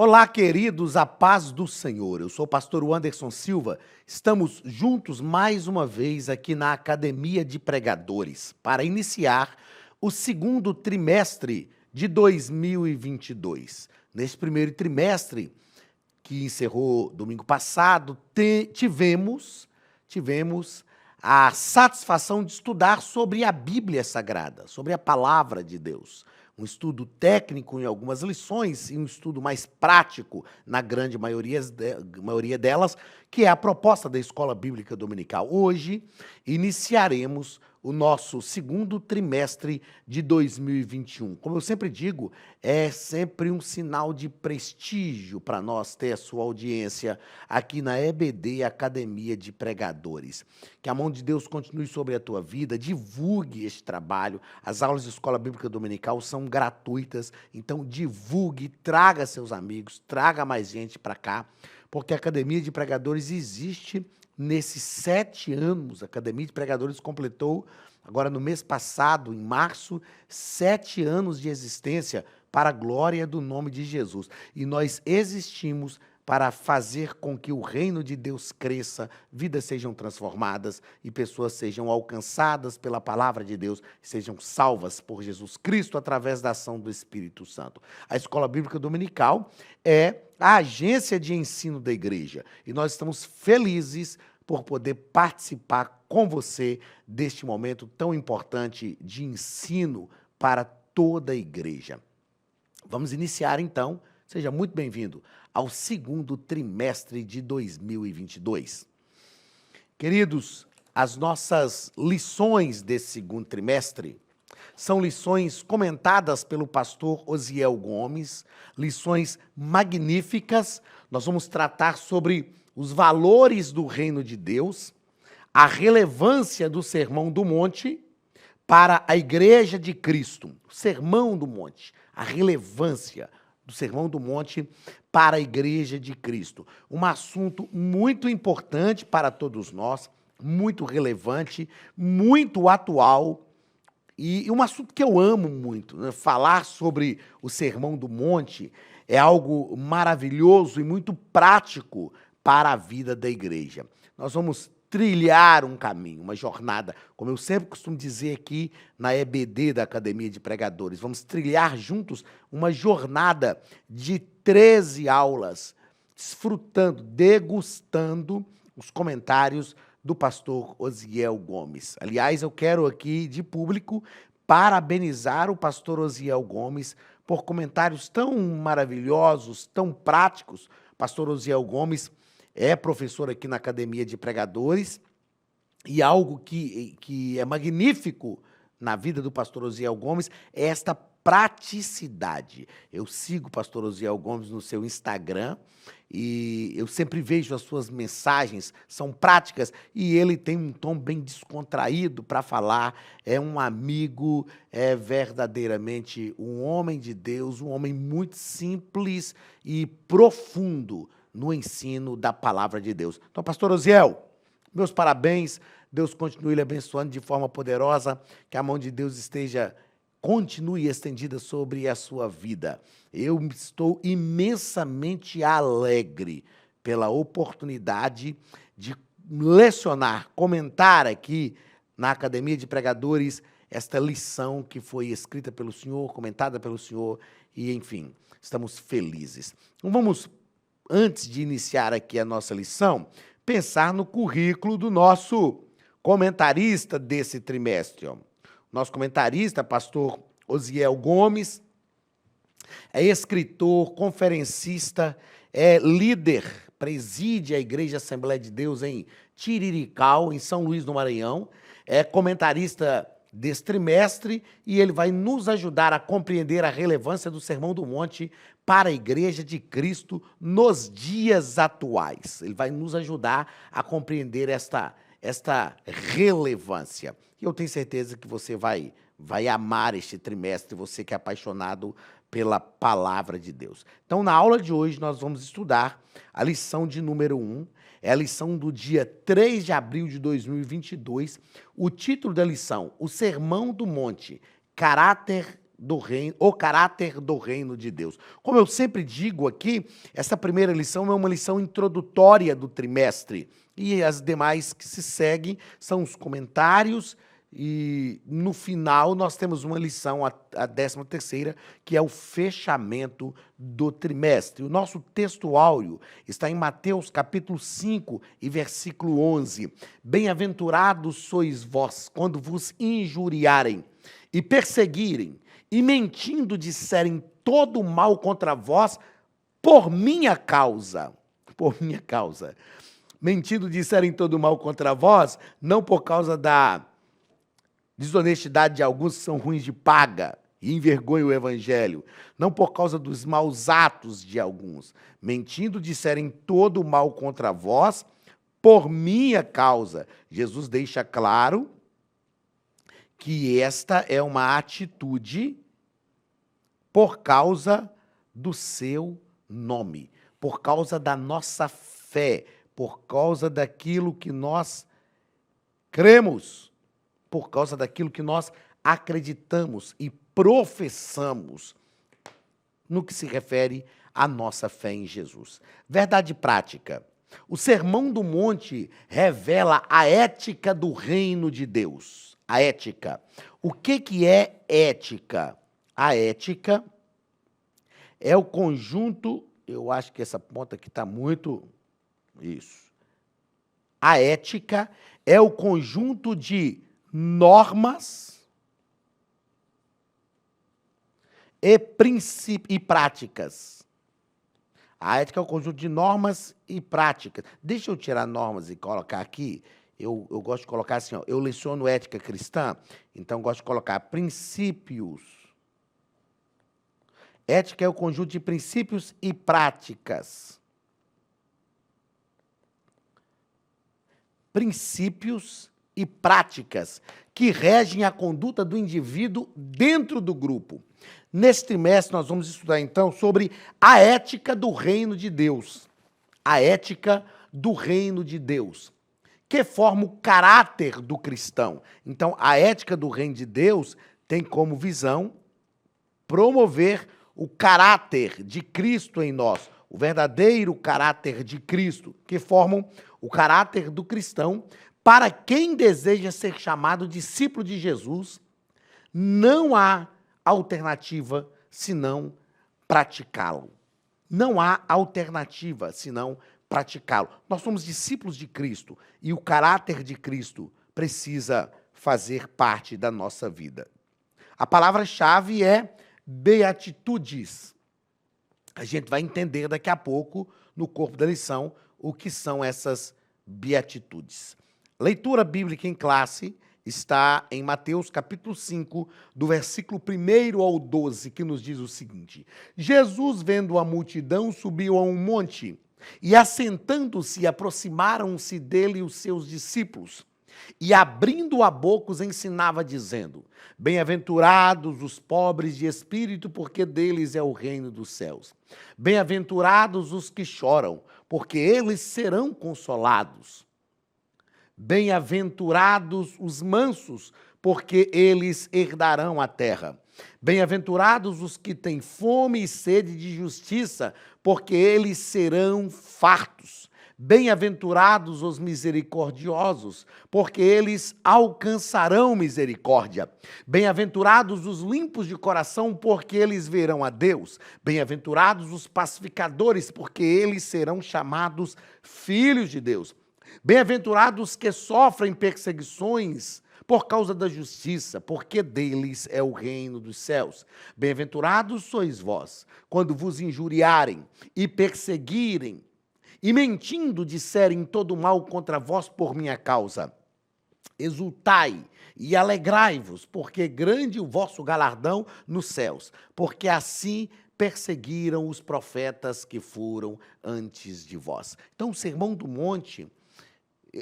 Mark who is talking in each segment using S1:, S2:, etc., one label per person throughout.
S1: Olá, queridos, a paz do Senhor. Eu sou o pastor Anderson Silva. Estamos juntos mais uma vez aqui na Academia de Pregadores para iniciar o segundo trimestre de 2022. Neste primeiro trimestre, que encerrou domingo passado, tivemos a satisfação de estudar sobre a Bíblia Sagrada, sobre a Palavra de Deus. Um estudo técnico em algumas lições e um estudo mais prático na grande maioria delas, que é a proposta da Escola Bíblica Dominical. Hoje, iniciaremos o nosso segundo trimestre de 2021. Como eu sempre digo, é sempre um sinal de prestígio para nós ter a sua audiência aqui na EBD, Academia de Pregadores. Que a mão de Deus continue sobre a tua vida, divulgue este trabalho. As aulas de Escola Bíblica Dominical são gratuitas, então divulgue, traga seus amigos, traga mais gente para cá, porque a Academia de Pregadores existe nesses 7 anos. A Academia de Pregadores completou, agora no mês passado, em março, 7 anos de existência para a glória do nome de Jesus. E nós existimos para fazer com que o reino de Deus cresça, vidas sejam transformadas e pessoas sejam alcançadas pela palavra de Deus, sejam salvas por Jesus Cristo através da ação do Espírito Santo. A Escola Bíblica Dominical é a agência de ensino da igreja e nós estamos felizes por poder participar com você deste momento tão importante de ensino para toda a igreja. Vamos iniciar então, seja muito bem-vindo ao segundo trimestre de 2022. Queridos, as nossas lições desse segundo trimestre são lições comentadas pelo pastor Osiel Gomes, lições magníficas. Nós vamos tratar sobre os valores do reino de Deus, a relevância do Sermão do Monte para a Igreja de Cristo. O Sermão do Monte, a relevância do Sermão do Monte para a Igreja de Cristo. Um assunto muito importante para todos nós, muito relevante, muito atual, e um assunto que eu amo muito, né? Falar sobre o Sermão do Monte é algo maravilhoso e muito prático para a vida da igreja. Nós vamos trilhar um caminho, uma jornada, como eu sempre costumo dizer aqui na EBD da Academia de Pregadores, vamos trilhar juntos uma jornada de 13 aulas, desfrutando, degustando os comentários do pastor Osiel Gomes. Aliás, eu quero aqui, de público, parabenizar o pastor Osiel Gomes por comentários tão maravilhosos, tão práticos. Pastor Osiel Gomes é professor aqui na Academia de Pregadores e algo que é magnífico na vida do pastor Osiel Gomes é esta praticidade. Eu sigo o pastor Osiel Gomes no seu Instagram e eu sempre vejo as suas mensagens, são práticas e ele tem um tom bem descontraído para falar, é um amigo, é verdadeiramente um homem de Deus, um homem muito simples e profundo no ensino da palavra de Deus. Então, pastor Osiel, meus parabéns, Deus continue lhe abençoando de forma poderosa, que a mão de Deus continue estendida sobre a sua vida. Eu estou imensamente alegre pela oportunidade de lecionar, comentar aqui na Academia de Pregadores esta lição que foi escrita pelo senhor, comentada pelo senhor e, enfim, estamos felizes. Então, vamos, antes de iniciar aqui a nossa lição, pensar no currículo do nosso comentarista desse trimestre. Nosso comentarista, pastor Osiel Gomes, é escritor, conferencista, é líder, preside a Igreja Assembleia de Deus em Tirirical, em São Luís do Maranhão, é comentarista desse trimestre e ele vai nos ajudar a compreender a relevância do Sermão do Monte para a Igreja de Cristo nos dias atuais. Ele vai nos ajudar a compreender esta relevância. E eu tenho certeza que você vai amar este trimestre, você que é apaixonado pela palavra de Deus. Então, na aula de hoje, nós vamos estudar a lição de número 1, é a lição do dia 3 de abril de 2022. O título da lição, o Sermão do Monte, caráter do reino, o caráter do reino de Deus. Como eu sempre digo aqui, essa primeira lição é uma lição introdutória do trimestre. E as demais que se seguem são os comentários. E no final nós temos uma lição, a 13ª, que é o fechamento do trimestre. O nosso texto áureo está em Mateus capítulo 5 e versículo 11. Bem-aventurados sois vós quando vos injuriarem e perseguirem e mentindo disserem todo mal contra vós por minha causa. Por minha causa. Mentindo disserem todo mal contra vós, não por causa da desonestidade de alguns que são ruins de paga e envergonham o evangelho, não por causa dos maus atos de alguns, mentindo disserem todo mal contra vós, por minha causa. Jesus deixa claro que esta é uma atitude por causa do seu nome, por causa da nossa fé, por causa daquilo que nós cremos, por causa daquilo que nós acreditamos e professamos no que se refere à nossa fé em Jesus. Verdade prática. O Sermão do Monte revela a ética do reino de Deus. A ética. O que é ética? A ética é o conjunto, eu acho que essa ponta aqui está muito... Isso. A ética é o conjunto de normas e práticas. A ética é o conjunto de normas e práticas. Deixa eu tirar normas e colocar aqui. Eu gosto de colocar assim, ó, eu leciono ética cristã, então gosto de colocar princípios. Ética é o conjunto de princípios e práticas. Princípios e práticas que regem a conduta do indivíduo dentro do grupo. Neste trimestre, nós vamos estudar, então, sobre a ética do reino de Deus. A ética do reino de Deus, que forma o caráter do cristão. Então, a ética do reino de Deus tem como visão promover o caráter de Cristo em nós, o verdadeiro caráter de Cristo, que formam o caráter do cristão. Para quem deseja ser chamado discípulo de Jesus, não há alternativa senão praticá-lo. Não há alternativa senão praticá-lo. Nós somos discípulos de Cristo e o caráter de Cristo precisa fazer parte da nossa vida. A palavra-chave é beatitudes. A gente vai entender daqui a pouco, no corpo da lição, o que são essas beatitudes. Leitura bíblica em classe está em Mateus capítulo 5, do versículo 1 ao 12, que nos diz o seguinte: Jesus, vendo a multidão, subiu a um monte, e assentando-se, aproximaram-se dele os seus discípulos. E abrindo a boca os ensinava, dizendo: Bem-aventurados os pobres de espírito, porque deles é o reino dos céus. Bem-aventurados os que choram, porque eles serão consolados. Bem-aventurados os mansos, porque eles herdarão a terra. Bem-aventurados os que têm fome e sede de justiça, porque eles serão fartos. Bem-aventurados os misericordiosos, porque eles alcançarão misericórdia. Bem-aventurados os limpos de coração, porque eles verão a Deus. Bem-aventurados os pacificadores, porque eles serão chamados filhos de Deus. Bem-aventurados que sofrem perseguições por causa da justiça, porque deles é o reino dos céus. Bem-aventurados sois vós, quando vos injuriarem e perseguirem, e mentindo disserem todo mal contra vós por minha causa. Exultai e alegrai-vos, porque grande o vosso galardão nos céus, porque assim perseguiram os profetas que foram antes de vós. Então, o Sermão do Monte,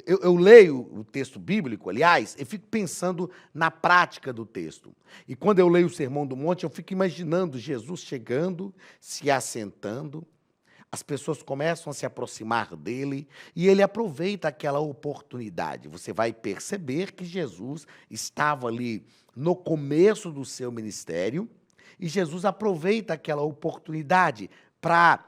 S1: eu leio o texto bíblico, aliás, eu fico pensando na prática do texto. E quando eu leio o Sermão do Monte, eu fico imaginando Jesus chegando, se assentando, as pessoas começam a se aproximar dele e ele aproveita aquela oportunidade. Você vai perceber que Jesus estava ali no começo do seu ministério E Jesus aproveita aquela oportunidade para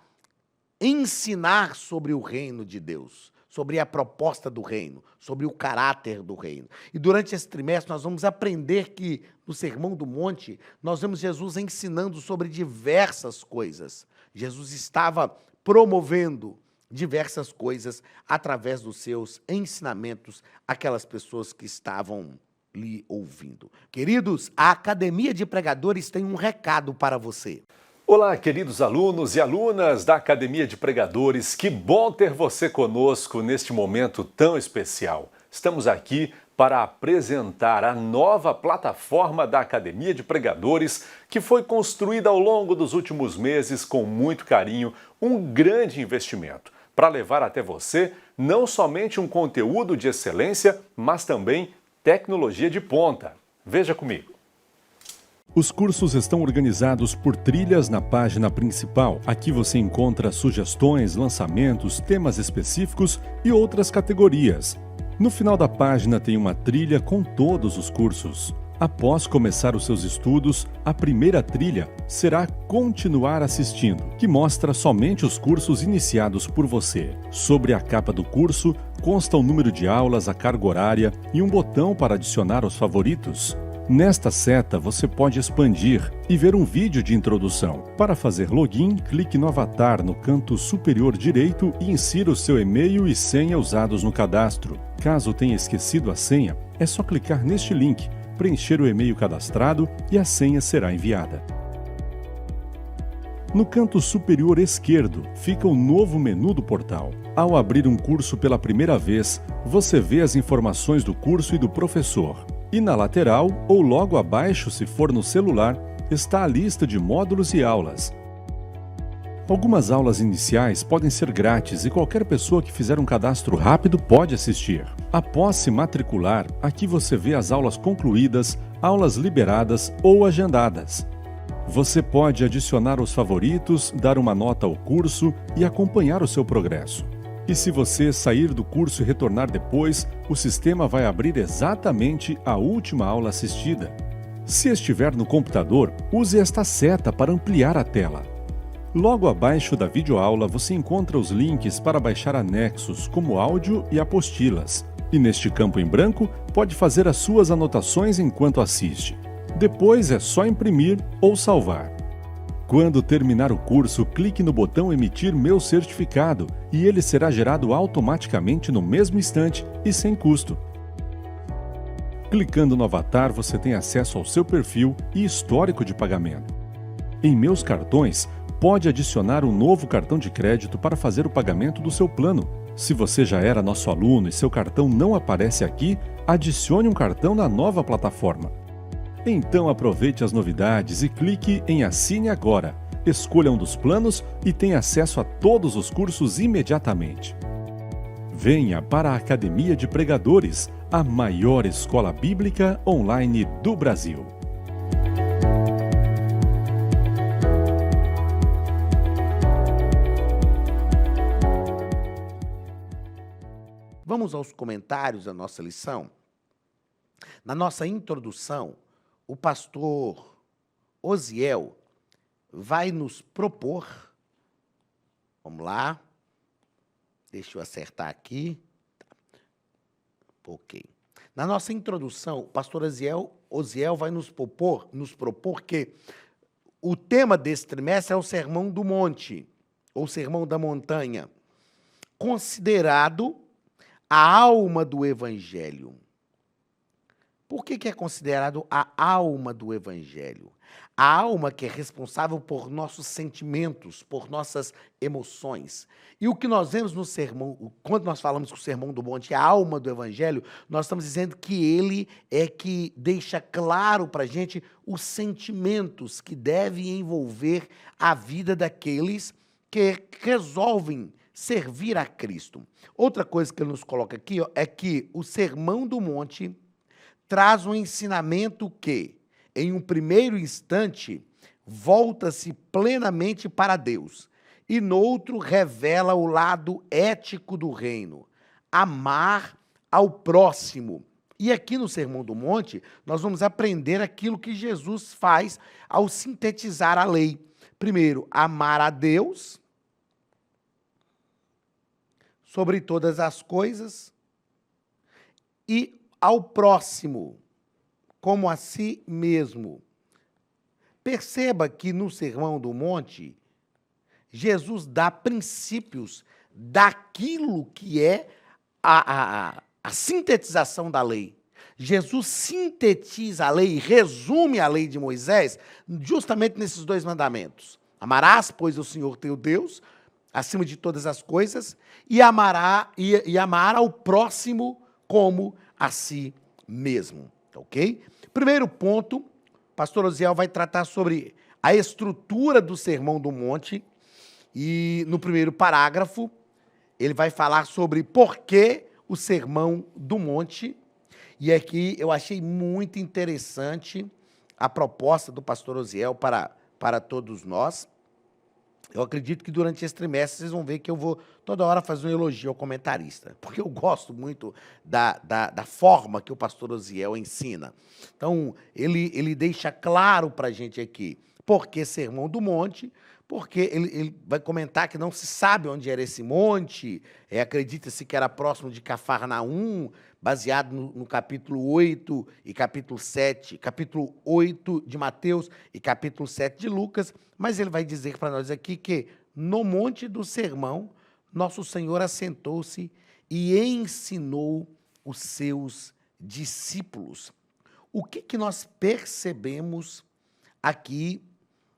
S1: ensinar sobre o reino de Deus, sobre a proposta do reino, sobre o caráter do reino. E durante esse trimestre nós vamos aprender que no Sermão do Monte nós vemos Jesus ensinando sobre diversas coisas. Jesus estava promovendo diversas coisas através dos seus ensinamentos àquelas pessoas que estavam lhe ouvindo. Queridos, a Academia de Pregadores tem um recado para você.
S2: Olá, queridos alunos e alunas da Academia de Pregadores, que bom ter você conosco neste momento tão especial. Estamos aqui para apresentar a nova plataforma da Academia de Pregadores, que foi construída ao longo dos últimos meses com muito carinho, um grande investimento, para levar até você não somente um conteúdo de excelência, mas também tecnologia de ponta. Veja comigo. Os cursos estão organizados por trilhas na página principal. Aqui você encontra sugestões, lançamentos, temas específicos e outras categorias. No final da página tem uma trilha com todos os cursos. Após começar os seus estudos, a primeira trilha será Continuar Assistindo, que mostra somente os cursos iniciados por você. Sobre a capa do curso, consta o número de aulas, a carga horária e um botão para adicionar os favoritos. Nesta seta, você pode expandir e ver um vídeo de introdução. Para fazer login, clique no avatar no canto superior direito e insira o seu e-mail e senha usados no cadastro. Caso tenha esquecido a senha, é só clicar neste link, preencher o e-mail cadastrado e a senha será enviada. No canto superior esquerdo fica o novo menu do portal. Ao abrir um curso pela primeira vez, você vê as informações do curso e do professor. E na lateral, ou logo abaixo se for no celular, está a lista de módulos e aulas. Algumas aulas iniciais podem ser grátis e qualquer pessoa que fizer um cadastro rápido pode assistir. Após se matricular, aqui você vê as aulas concluídas, aulas liberadas ou agendadas. Você pode adicionar os favoritos, dar uma nota ao curso e acompanhar o seu progresso. E se você sair do curso e retornar depois, o sistema vai abrir exatamente a última aula assistida. Se estiver no computador, use esta seta para ampliar a tela. Logo abaixo da videoaula você encontra os links para baixar anexos, como áudio e apostilas. E neste campo em branco, pode fazer as suas anotações enquanto assiste. Depois é só imprimir ou salvar. Quando terminar o curso, clique no botão Emitir meu certificado e ele será gerado automaticamente no mesmo instante e sem custo. Clicando no avatar, você tem acesso ao seu perfil e histórico de pagamento. Em Meus Cartões, pode adicionar um novo cartão de crédito para fazer o pagamento do seu plano. Se você já era nosso aluno e seu cartão não aparece aqui, adicione um cartão na nova plataforma. Então aproveite as novidades e clique em Assine Agora. Escolha um dos planos e tenha acesso a todos os cursos imediatamente. Venha para a Academia de Pregadores, a maior escola bíblica online do Brasil.
S1: Vamos aos comentários da nossa lição? Na nossa introdução, o pastor Osiel vai nos propor, vamos lá, deixa eu acertar aqui, ok. Na nossa introdução, o pastor Osiel vai nos propor que o tema desse trimestre é o Sermão do Monte, ou Sermão da Montanha, considerado a alma do Evangelho. Por que é considerado a alma do Evangelho? A alma que é responsável por nossos sentimentos, por nossas emoções. E o que nós vemos no sermão, quando nós falamos que o Sermão do Monte é a alma do Evangelho, nós estamos dizendo que ele é que deixa claro para a gente os sentimentos que devem envolver a vida daqueles que resolvem servir a Cristo. Outra coisa que ele nos coloca aqui é que o Sermão do Monte traz um ensinamento que, em um primeiro instante, volta-se plenamente para Deus, e no outro revela o lado ético do reino, amar ao próximo E aqui no Sermão do Monte, nós vamos aprender aquilo que Jesus faz ao sintetizar a lei. Primeiro, amar a Deus sobre todas as coisas e ao próximo como a si mesmo. Perceba que no Sermão do Monte, Jesus dá princípios daquilo que é a sintetização da lei. Jesus sintetiza a lei, resume a lei de Moisés, justamente nesses dois mandamentos. Amarás, pois, o Senhor teu Deus, acima de todas as coisas, e amar ao próximo como a si mesmo. Ok? Primeiro ponto, o pastor Osiel vai tratar sobre a estrutura do Sermão do Monte, e no primeiro parágrafo, ele vai falar sobre por que o Sermão do Monte. E aqui eu achei muito interessante a proposta do pastor Osiel para todos nós. Eu acredito que durante esse trimestre vocês vão ver que eu vou toda hora fazer um elogio ao comentarista, porque eu gosto muito da forma que o pastor Osiel ensina. Então, ele deixa claro para a gente aqui por que Sermão do Monte, porque ele vai comentar que não se sabe onde era esse monte, acredita-se que era próximo de Cafarnaum, baseado no capítulo 8 e capítulo 7, capítulo 8 de Mateus e capítulo 7 de Lucas, mas ele vai dizer para nós aqui que no monte do sermão, nosso Senhor assentou-se e ensinou os seus discípulos. O que nós percebemos aqui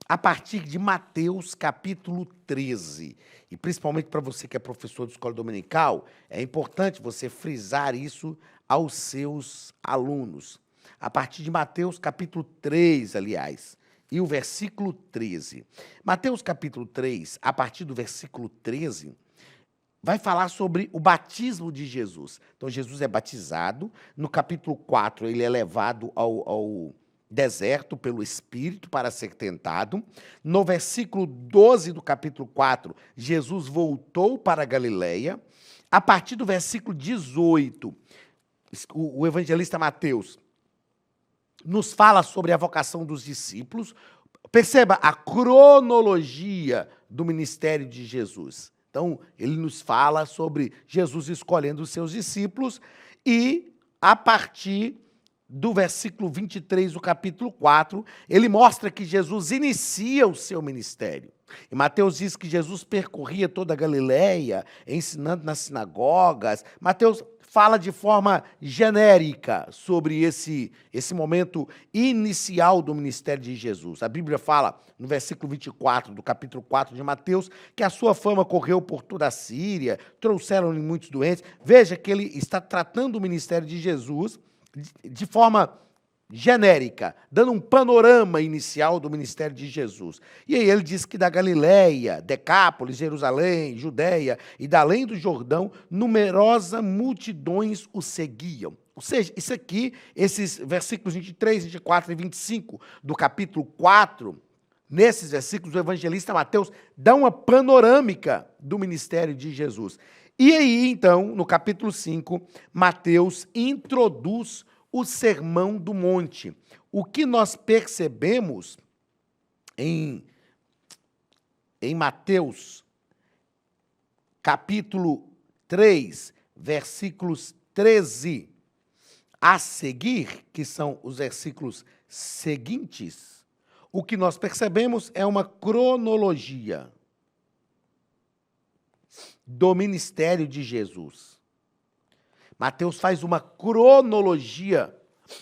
S1: a partir de Mateus capítulo 13, e principalmente para você que é professor de escola dominical, é importante você frisar isso aos seus alunos. A partir de Mateus capítulo 3, aliás, e o versículo 13. Mateus capítulo 3, a partir do versículo 13, vai falar sobre o batismo de Jesus. Então, Jesus é batizado. No capítulo 4, ele é levado ao deserto pelo Espírito para ser tentado. No versículo 12 do capítulo 4, Jesus voltou para a Galileia. A partir do versículo 18, o evangelista Mateus nos fala sobre a vocação dos discípulos. Perceba a cronologia do ministério de Jesus. Então, ele nos fala sobre Jesus escolhendo os seus discípulos e, a partir do versículo 23 do capítulo 4, ele mostra que Jesus inicia o seu ministério. E Mateus diz que Jesus percorria toda a Galileia, ensinando nas sinagogas. Mateus fala de forma genérica sobre esse momento inicial do ministério de Jesus. A Bíblia fala, no versículo 24 do capítulo 4 de Mateus, que a sua fama correu por toda a Síria, trouxeram-lhe muitos doentes. Veja que ele está tratando o ministério de Jesus de forma genérica, dando um panorama inicial do ministério de Jesus. E aí ele diz que da Galileia, Decápolis, Jerusalém, Judeia e da além do Jordão, numerosas multidões o seguiam. Ou seja, isso aqui, esses versículos 23, 24 e 25 do capítulo 4, nesses versículos o evangelista Mateus dá uma panorâmica do ministério de Jesus. E aí, então, no capítulo 5, Mateus introduz o Sermão do Monte. O que nós percebemos em Mateus, capítulo 3, versículos 13 a seguir, que são os versículos seguintes, o que nós percebemos é uma cronologia do ministério de Jesus. Mateus faz uma cronologia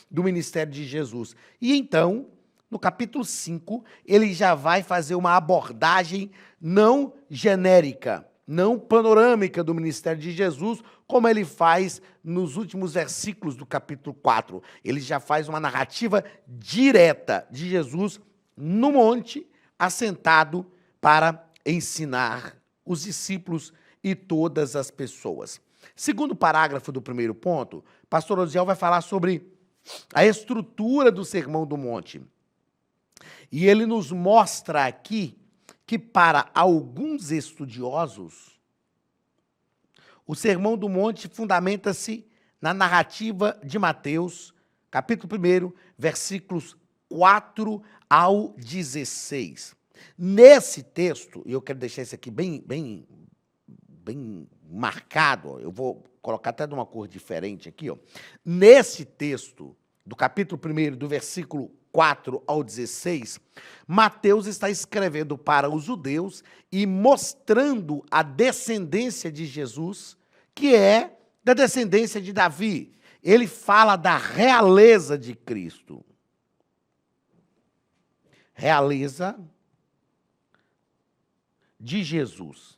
S1: do ministério de Jesus. E então, no capítulo 5, ele já vai fazer uma abordagem não genérica, não panorâmica do ministério de Jesus, como ele faz nos últimos versículos do capítulo 4. Ele já faz uma narrativa direta de Jesus no monte, assentado para ensinar os discípulos e todas as pessoas. Segundo parágrafo do primeiro ponto, pastor Osiel vai falar sobre a estrutura do Sermão do Monte. E ele nos mostra aqui que, para alguns estudiosos, o Sermão do Monte fundamenta-se na narrativa de Mateus, capítulo 1, versículos 4 ao 16. Nesse texto, e eu quero deixar isso aqui bem marcado, ó, eu vou colocar até de uma cor diferente aqui, ó. Nesse texto, do capítulo 1, do versículo 4 ao 16, Mateus está escrevendo para os judeus e mostrando a descendência de Jesus, que é da descendência de Davi. Ele fala da realeza de Cristo. Realeza de Jesus.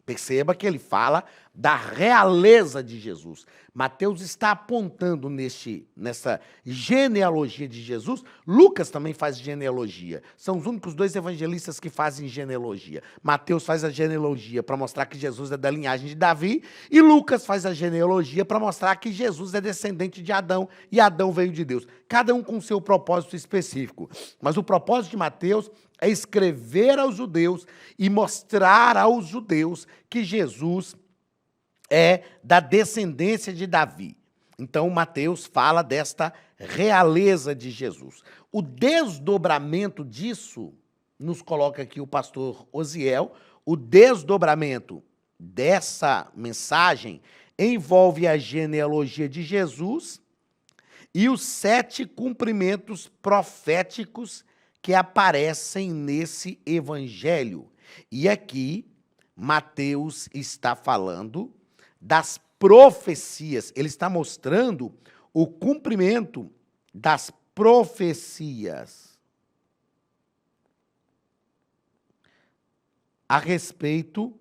S1: Perceba que ele fala da realeza de Jesus. Mateus está apontando nessa genealogia de Jesus. Lucas também faz genealogia. São os únicos dois evangelistas que fazem genealogia. Mateus faz a genealogia para mostrar que Jesus é da linhagem de Davi, e Lucas faz a genealogia para mostrar que Jesus é descendente de Adão, e Adão veio de Deus. Cada um com seu propósito específico. Mas o propósito de Mateus é escrever aos judeus e mostrar aos judeus que Jesus é da descendência de Davi. Então, Mateus fala desta realeza de Jesus. O desdobramento disso, nos coloca aqui o pastor Osiel, o desdobramento dessa mensagem envolve a genealogia de Jesus e os 7 cumprimentos proféticos que aparecem nesse evangelho. E aqui, Mateus está falando das profecias. Ele está mostrando o cumprimento das profecias a respeito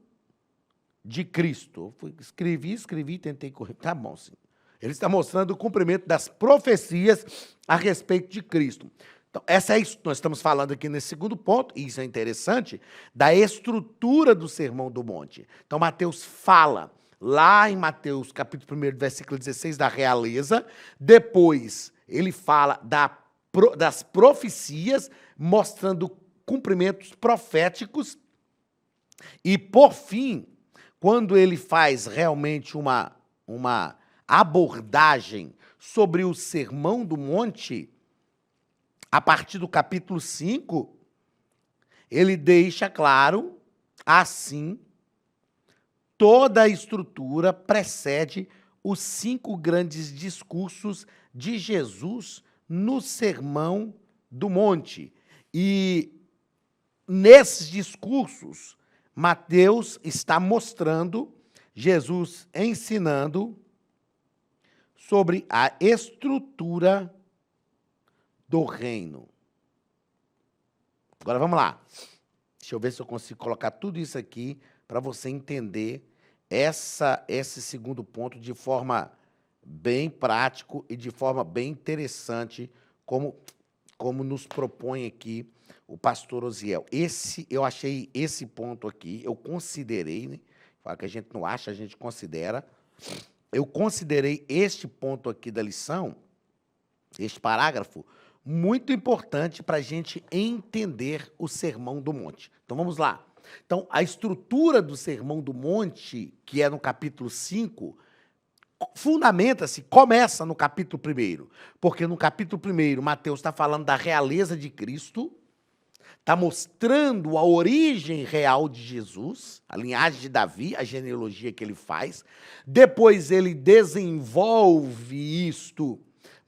S1: de Cristo. Escrevi, tentei correr. Tá bom, sim. Ele está mostrando o cumprimento das profecias a respeito de Cristo. Então, nós estamos falando aqui nesse segundo ponto, e isso é interessante, da estrutura do Sermão do Monte. Então, Mateus fala, lá em Mateus, capítulo 1, versículo 16, da realeza. Depois, ele fala das profecias, mostrando cumprimentos proféticos. E, por fim, quando ele faz realmente uma abordagem sobre o Sermão do Monte, a partir do capítulo 5, ele deixa claro, assim, toda a estrutura precede os 5 grandes discursos de Jesus no Sermão do Monte. E nesses discursos, Mateus está mostrando Jesus ensinando sobre a estrutura do reino. Agora vamos lá. Deixa eu ver se eu consigo colocar tudo isso aqui para você entender esse segundo ponto de forma bem prático e de forma bem interessante, como nos propõe aqui o pastor Osiel. Eu achei esse ponto aqui, eu considerei, né? Fala que a gente não acha, a gente considera. Eu considerei este ponto aqui da lição, este parágrafo, muito importante para a gente entender o Sermão do Monte. Então, vamos lá. Então, a estrutura do Sermão do Monte, que é no capítulo 5, fundamenta-se, começa no capítulo 1, porque no capítulo 1, Mateus está falando da realeza de Cristo, está mostrando a origem real de Jesus, a linhagem de Davi, a genealogia que ele faz. Depois ele desenvolve isto,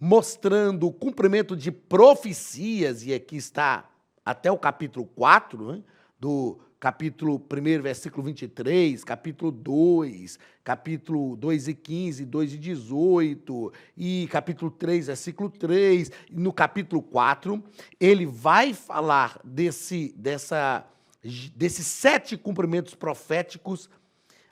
S1: mostrando o cumprimento de profecias, e aqui está até o capítulo 4, né, do capítulo 1, versículo 23, capítulo 2, capítulo 2 e 15, 2 e 18, e capítulo 3, versículo 3, e no capítulo 4, ele vai falar desses 7 cumprimentos proféticos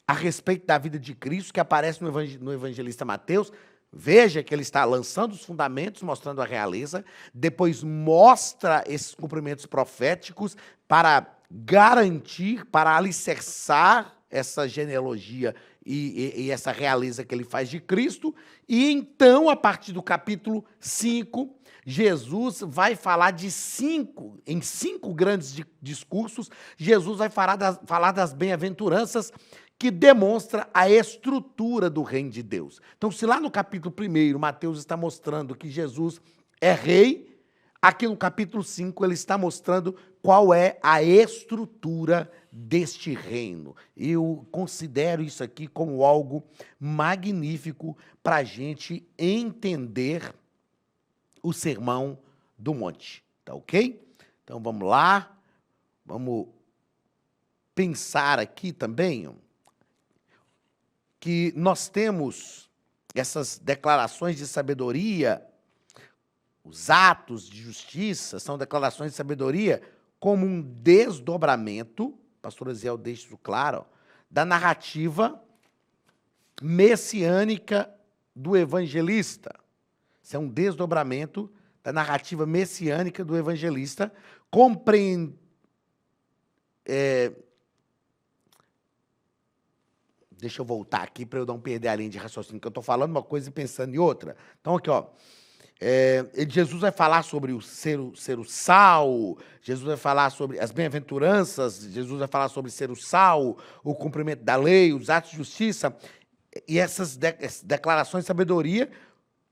S1: a respeito da vida de Cristo, que aparece no evangelista Mateus. Veja que ele está lançando os fundamentos, mostrando a realeza, depois mostra esses cumprimentos proféticos para garantir, para alicerçar essa genealogia e essa realeza que ele faz de Cristo. E então, a partir do capítulo 5, Jesus vai falar em 5 grandes discursos, Jesus vai falar das bem-aventuranças, que demonstra a estrutura do reino de Deus. Então, se lá no capítulo 1, Mateus está mostrando que Jesus é rei, aqui no capítulo 5 ele está mostrando qual é a estrutura deste reino. Eu considero isso aqui como algo magnífico para a gente entender o Sermão do Monte. Tá ok? Então, vamos lá. Vamos pensar aqui também que nós temos essas declarações de sabedoria, os atos de justiça são declarações de sabedoria como um desdobramento, pastor Aziel deixa isso claro, da narrativa messiânica do evangelista. Isso é um desdobramento da narrativa messiânica do evangelista, Deixa eu voltar aqui para eu não perder a linha de raciocínio, que eu estou falando uma coisa e pensando em outra. Então, aqui, ó. Jesus vai falar sobre o ser o sal, Jesus vai falar sobre as bem-aventuranças, Jesus vai falar sobre ser o sal, o cumprimento da lei, os atos de justiça, e essas declarações de sabedoria,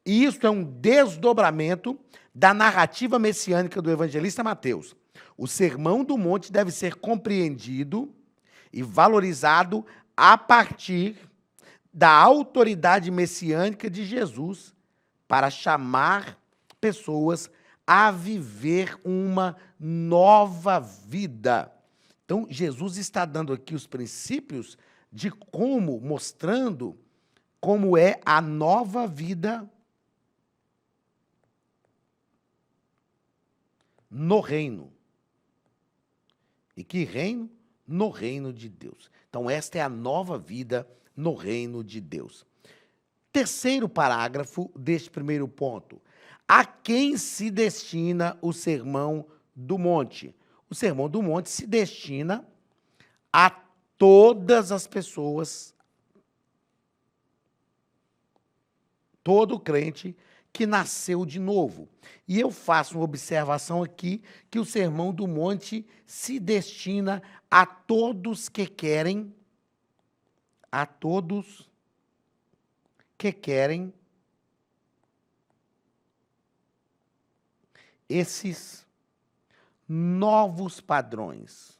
S1: e isso é um desdobramento da narrativa messiânica do evangelista Mateus. O Sermão do Monte deve ser compreendido e valorizado a partir da autoridade messiânica de Jesus para chamar pessoas a viver uma nova vida. Então, Jesus está dando aqui os princípios de como, mostrando como é a nova vida no reino. E que reino? No reino de Deus. Então, esta é a nova vida no reino de Deus. Terceiro parágrafo deste primeiro ponto. A quem se destina o Sermão do Monte? O Sermão do Monte se destina a todas as pessoas, todo crente que nasceu de novo. E eu faço uma observação aqui, que o Sermão do Monte se destina a todos que querem, esses novos padrões.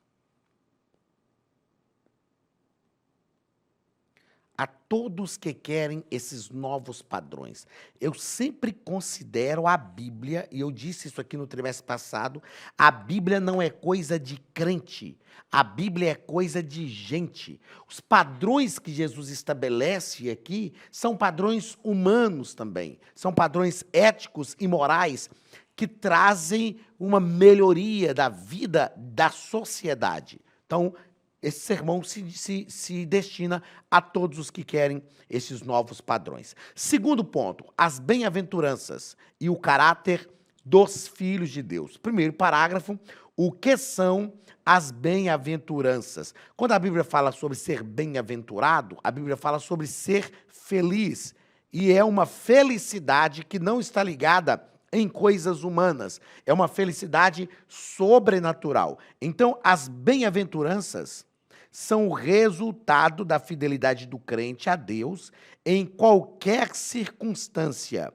S1: A todos que querem esses novos padrões. Eu sempre considero a Bíblia, e eu disse isso aqui no trimestre passado, a Bíblia não é coisa de crente, a Bíblia é coisa de gente. Os padrões que Jesus estabelece aqui são padrões humanos também, são padrões éticos e morais que trazem uma melhoria da vida da sociedade. Então, esse sermão se destina a todos os que querem esses novos padrões. Segundo ponto, as bem-aventuranças e o caráter dos filhos de Deus. Primeiro parágrafo, o que são as bem-aventuranças? Quando a Bíblia fala sobre ser bem-aventurado, a Bíblia fala sobre ser feliz. E é uma felicidade que não está ligada em coisas humanas. É uma felicidade sobrenatural. Então, as bem-aventuranças são o resultado da fidelidade do crente a Deus em qualquer circunstância.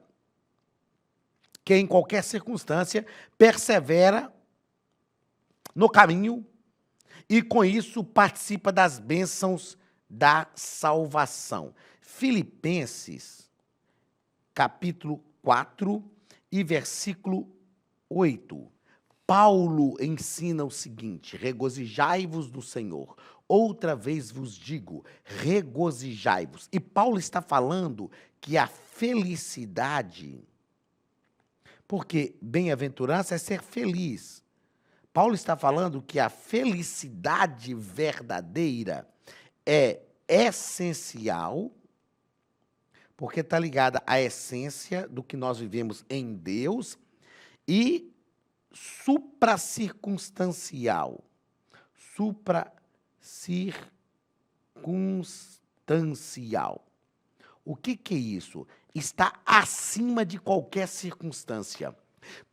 S1: Que em qualquer circunstância persevera no caminho e com isso participa das bênçãos da salvação. Filipenses, capítulo 4 e versículo 8. Paulo ensina o seguinte: regozijai-vos do Senhor. Outra vez vos digo, regozijai-vos. E Paulo está falando que a felicidade, porque bem-aventurança é ser feliz. Paulo está falando que a felicidade verdadeira é essencial, porque está ligada à essência do que nós vivemos em Deus e supracircunstancial. Supracircunstancial. O que é isso? Está acima de qualquer circunstância.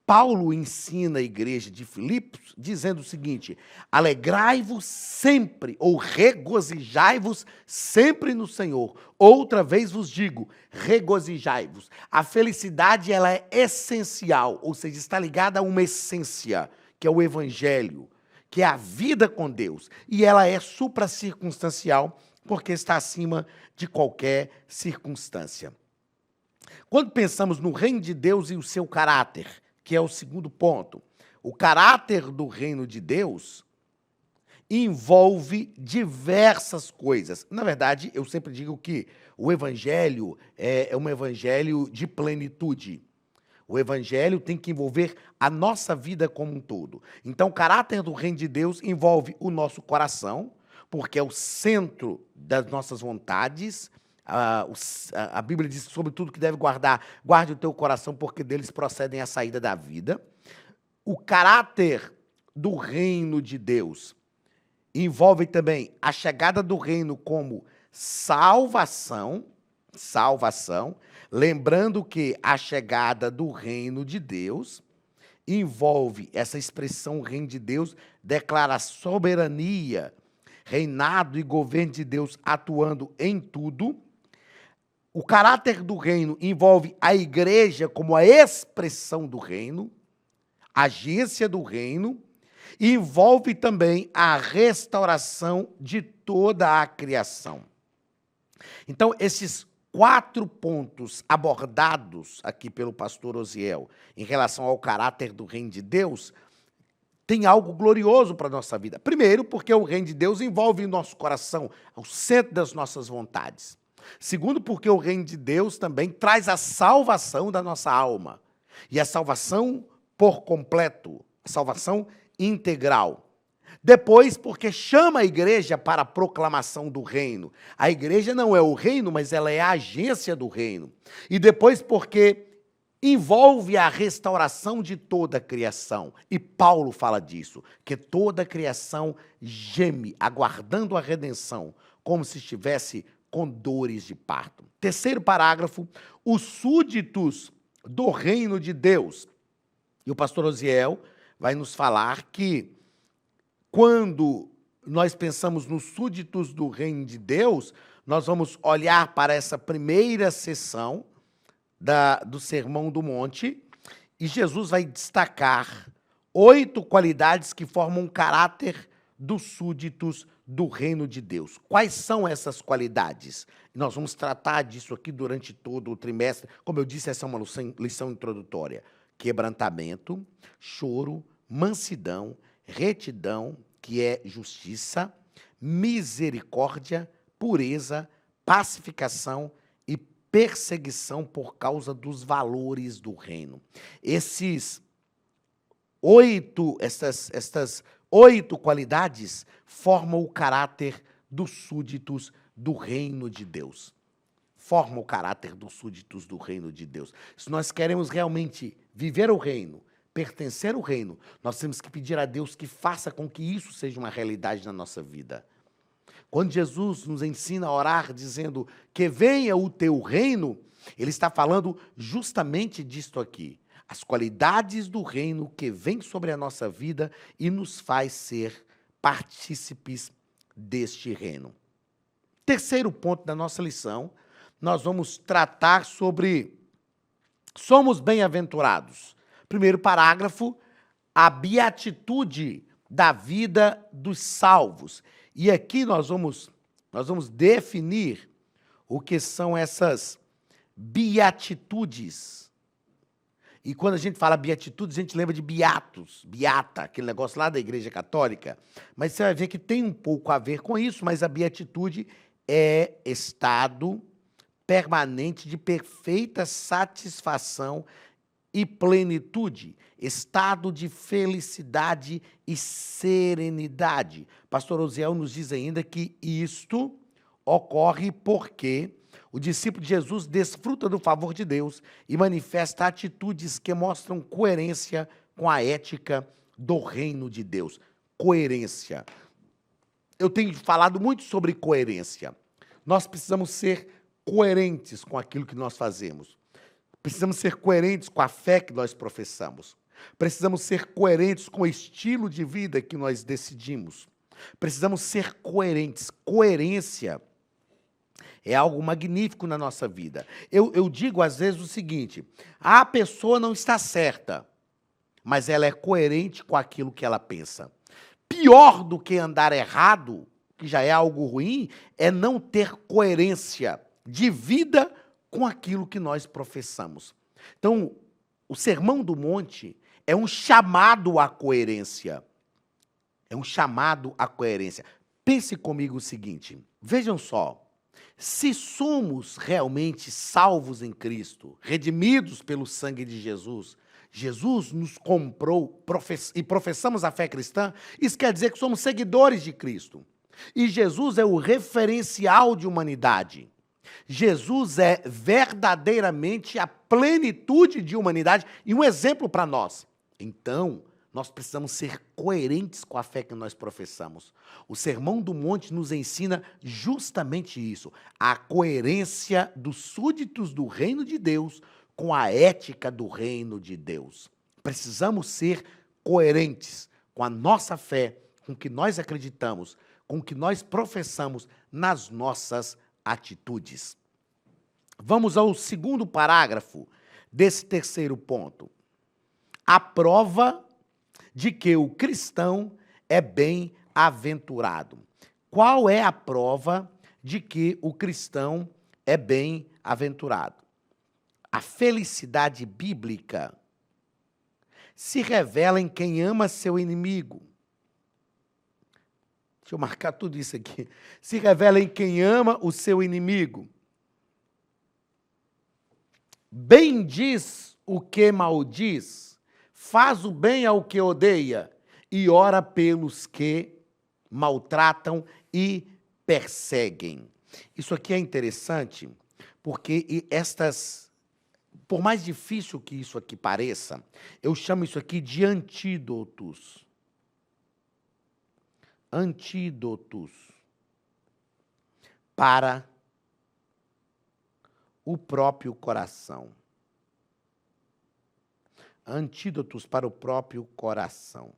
S1: Paulo ensina a igreja de Filipos dizendo o seguinte: alegrai-vos sempre, ou regozijai-vos sempre no Senhor. Outra vez vos digo, regozijai-vos. A felicidade, ela é essencial, ou seja, está ligada a uma essência, que é o evangelho, que é a vida com Deus. E ela é supracircunstancial, porque está acima de qualquer circunstância. Quando pensamos no reino de Deus e o seu caráter, que é o segundo ponto, o caráter do reino de Deus envolve diversas coisas. Na verdade, eu sempre digo que o evangelho é um evangelho de plenitude. O evangelho tem que envolver a nossa vida como um todo. Então, o caráter do reino de Deus envolve o nosso coração, porque é o centro das nossas vontades. A Bíblia diz sobre tudo que deve guardar, guarde o teu coração, porque deles procedem a saída da vida. O caráter do reino de Deus envolve também a chegada do reino como salvação, lembrando que a chegada do reino de Deus envolve essa expressão reino de Deus, declara soberania, reinado e governo de Deus atuando em tudo. O caráter do reino envolve a igreja como a expressão do reino, agência do reino, e envolve também a restauração de toda a criação. Então, esses 4 pontos abordados aqui pelo pastor Osiel em relação ao caráter do reino de Deus tem algo glorioso para a nossa vida. Primeiro, porque o reino de Deus envolve o nosso coração, o centro das nossas vontades. Segundo, porque o reino de Deus também traz a salvação da nossa alma. E a salvação por completo, a salvação integral. Depois, porque chama a igreja para a proclamação do reino. A igreja não é o reino, mas ela é a agência do reino. E depois, porque envolve a restauração de toda a criação. E Paulo fala disso, que toda a criação geme, aguardando a redenção, como se estivesse com dores de parto. Terceiro parágrafo, os súditos do reino de Deus. E o pastor Osiel vai nos falar que quando nós pensamos nos súditos do reino de Deus, nós vamos olhar para essa primeira sessão do Sermão do Monte, e Jesus vai destacar 8 qualidades que formam um caráter dos súditos do reino de Deus. Quais são essas qualidades? Nós vamos tratar disso aqui durante todo o trimestre. Como eu disse, essa é uma lição introdutória. Quebrantamento, choro, mansidão, retidão, que é justiça, misericórdia, pureza, pacificação e perseguição por causa dos valores do reino. Estas 8 qualidades formam o caráter dos súditos do reino de Deus. Formam o caráter dos súditos do reino de Deus. Se nós queremos realmente viver o reino, pertencer ao reino, nós temos que pedir a Deus que faça com que isso seja uma realidade na nossa vida. Quando Jesus nos ensina a orar dizendo que venha o teu reino, ele está falando justamente disto aqui. As qualidades do reino que vem sobre a nossa vida e nos faz ser partícipes deste reino. Terceiro ponto da nossa lição, nós vamos tratar sobre somos bem-aventurados. Primeiro parágrafo, a beatitude da vida dos salvos. E aqui nós vamos definir o que são essas beatitudes. E quando a gente fala beatitudes, a gente lembra de beatos, beata, aquele negócio lá da Igreja Católica. Mas você vai ver que tem um pouco a ver com isso, mas a beatitude é estado permanente de perfeita satisfação e plenitude, estado de felicidade e serenidade. Pastor Osiel nos diz ainda que isto ocorre porque o discípulo de Jesus desfruta do favor de Deus e manifesta atitudes que mostram coerência com a ética do reino de Deus. Coerência. Eu tenho falado muito sobre coerência. Nós precisamos ser coerentes com aquilo que nós fazemos. Precisamos ser coerentes com a fé que nós professamos. Precisamos ser coerentes com o estilo de vida que nós decidimos. Precisamos ser coerentes. Coerência é algo magnífico na nossa vida. Eu digo às vezes o seguinte: a pessoa não está certa, mas ela é coerente com aquilo que ela pensa. Pior do que andar errado, que já é algo ruim, é não ter coerência de vida com aquilo que nós professamos. Então, o Sermão do Monte é um chamado à coerência. É um chamado à coerência. Pense comigo o seguinte: vejam só, se somos realmente salvos em Cristo, redimidos pelo sangue de Jesus, Jesus nos comprou e professamos a fé cristã, isso quer dizer que somos seguidores de Cristo. E Jesus é o referencial de humanidade. Jesus é verdadeiramente a plenitude de humanidade e um exemplo para nós. Então, nós precisamos ser coerentes com a fé que nós professamos. O Sermão do Monte nos ensina justamente isso, a coerência dos súditos do reino de Deus com a ética do reino de Deus. Precisamos ser coerentes com a nossa fé, com o que nós acreditamos, com o que nós professamos nas nossas atitudes. Vamos ao segundo parágrafo desse terceiro ponto. A prova de que o cristão é bem-aventurado. Qual é a prova de que o cristão é bem-aventurado? A felicidade bíblica se revela em quem ama seu inimigo. Deixa eu marcar tudo isso aqui. Se revela em quem ama o seu inimigo. Bendiz o que maldiz, faz o bem ao que odeia e ora pelos que maltratam e perseguem. Isso aqui é interessante porque por mais difícil que isso aqui pareça, eu chamo isso aqui de antídotos. Antídotos para o próprio coração. Antídotos para o próprio coração.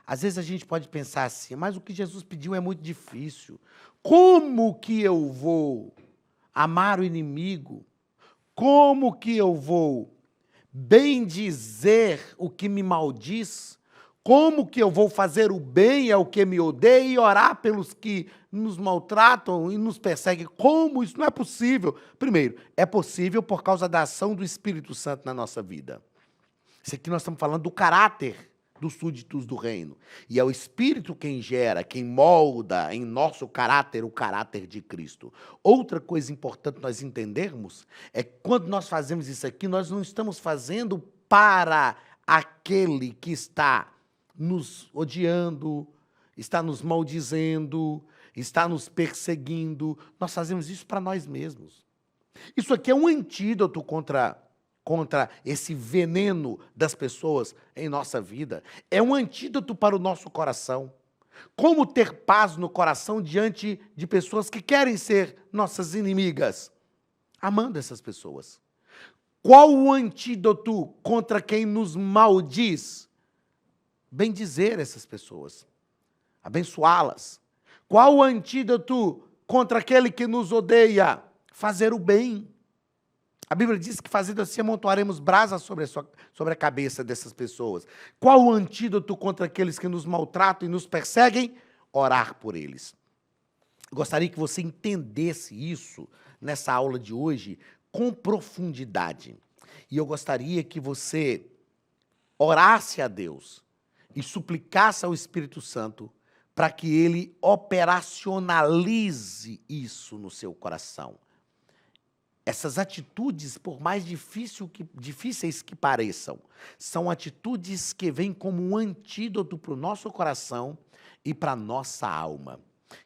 S1: Às vezes a gente pode pensar assim, mas o que Jesus pediu é muito difícil. Como que eu vou amar o inimigo? Como que eu vou bendizer o que me maldiz? Como que eu vou fazer o bem ao que me odeia e orar pelos que nos maltratam e nos perseguem? Como? Isso não é possível. Primeiro, é possível por causa da ação do Espírito Santo na nossa vida. Isso aqui nós estamos falando do caráter dos súditos do reino. E é o Espírito quem gera, quem molda em nosso caráter o caráter de Cristo. Outra coisa importante nós entendermos é que quando nós fazemos isso aqui, nós não estamos fazendo para aquele que está nos odiando, está nos maldizendo, está nos perseguindo. Nós fazemos isso para nós mesmos. Isso aqui é um antídoto contra esse veneno das pessoas em nossa vida. É um antídoto para o nosso coração. Como ter paz no coração diante de pessoas que querem ser nossas inimigas? Amando essas pessoas. Qual o antídoto contra quem nos maldiz? Bendizer essas pessoas, abençoá-las. Qual o antídoto contra aquele que nos odeia? Fazer o bem. A Bíblia diz que fazendo assim amontoaremos brasas sobre a cabeça dessas pessoas. Qual o antídoto contra aqueles que nos maltratam e nos perseguem? Orar por eles. Gostaria que você entendesse isso nessa aula de hoje com profundidade. E eu gostaria que você orasse a Deus e suplicasse ao Espírito Santo para que ele operacionalize isso no seu coração. Essas atitudes, por mais difíceis que pareçam, são atitudes que vêm como um antídoto para o nosso coração e para a nossa alma.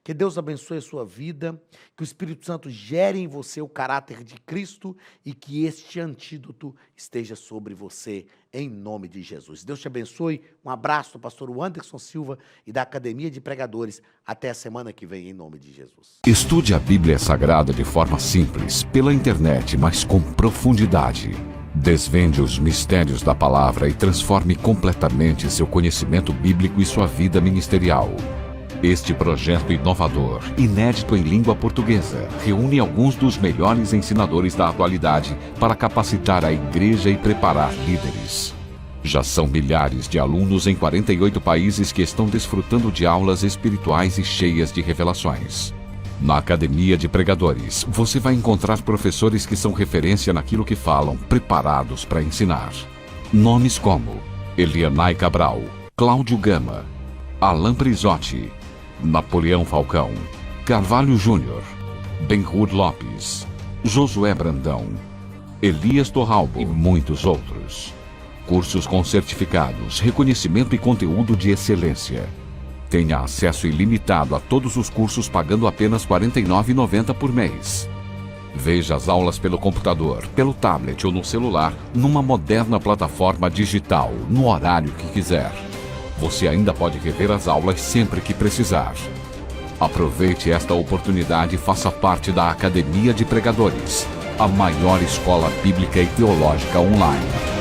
S1: Que Deus abençoe a sua vida, que o Espírito Santo gere em você o caráter de Cristo e que este antídoto esteja sobre você, em nome de Jesus. Deus te abençoe. Um abraço do pastor Anderson Silva e da Academia de Pregadores. Até a semana que vem, em nome de Jesus.
S3: Estude a Bíblia Sagrada de forma simples, pela internet, mas com profundidade. Desvende os mistérios da palavra e transforme completamente seu conhecimento bíblico e sua vida ministerial. Este projeto inovador, inédito em língua portuguesa, reúne alguns dos melhores ensinadores da atualidade para capacitar a igreja e preparar líderes. Já são milhares de alunos em 48 países que estão desfrutando de aulas espirituais e cheias de revelações. Na Academia de Pregadores, você vai encontrar professores que são referência naquilo que falam, preparados para ensinar. Nomes como Elianai Cabral, Cláudio Gama, Alain Prisotti, Napoleão Falcão, Carvalho Júnior, Benhur Lopes, Josué Brandão, Elias Torralbo e muitos outros. Cursos com certificados, reconhecimento e conteúdo de excelência. Tenha acesso ilimitado a todos os cursos pagando apenas R$ 49,90 por mês. Veja as aulas pelo computador, pelo tablet ou no celular, numa moderna plataforma digital, no horário que quiser. Você ainda pode rever as aulas sempre que precisar. Aproveite esta oportunidade e faça parte da Academia de Pregadores, a maior escola bíblica e teológica online.